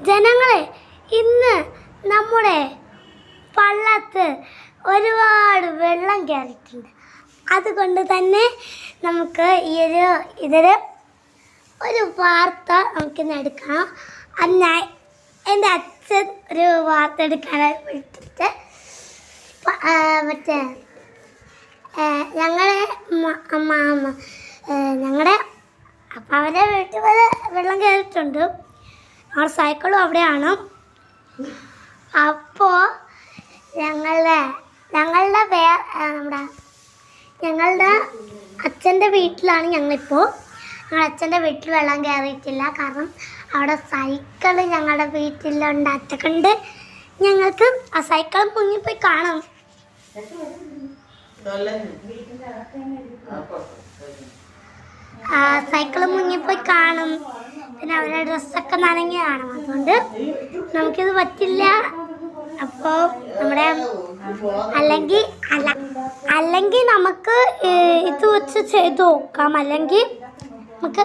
ജനങ്ങളെ, ഇന്ന് നമ്മുടെ പള്ളത്ത് ഒരുപാട് വെള്ളം കയറിയിട്ടുണ്ട്. അതുകൊണ്ട് തന്നെ നമുക്ക് ഇതൊരു വാർത്ത നമുക്കിന്ന് എടുക്കണം. അതിനായി എൻ്റെ അച്ഛൻ ഒരു വാർത്ത എടുക്കാനായി വിളിച്ചിട്ട് മറ്റേ ഞങ്ങളുടെ അപ്പം അവരെ വീട്ടിൽ വരെ വെള്ളം കയറിയിട്ടുണ്ട്. our സൈക്കിളും അവിടെയാണ്. അപ്പോൾ ഞങ്ങളുടെ അച്ഛൻ്റെ വീട്ടിലാണ് ഞങ്ങളിപ്പോൾ. ഞങ്ങളുടെ അച്ഛൻ്റെ വീട്ടിൽ വെള്ളം കയറിയിട്ടില്ല, കാരണം അവിടെ സൈക്കിള് ഞങ്ങളുടെ വീട്ടിലുണ്ടാറ്റക്കൊണ്ട് ഞങ്ങൾക്ക് ആ സൈക്കിൾ മുങ്ങിപ്പോയി കാണും. സൈക്കിള് മുങ്ങിപ്പോയി കാണും, പിന്നെ അവരുടെ ഡ്രസ്സൊക്കെ നനഞ്ഞ് കാണും. അതുകൊണ്ട് നമുക്കിത് പറ്റില്ല. അപ്പോൾ നമ്മുടെ അല്ലെങ്കിൽ നമുക്ക് ഇത് വെച്ച് ചെയ്ത് നോക്കാം, അല്ലെങ്കിൽ നമുക്ക്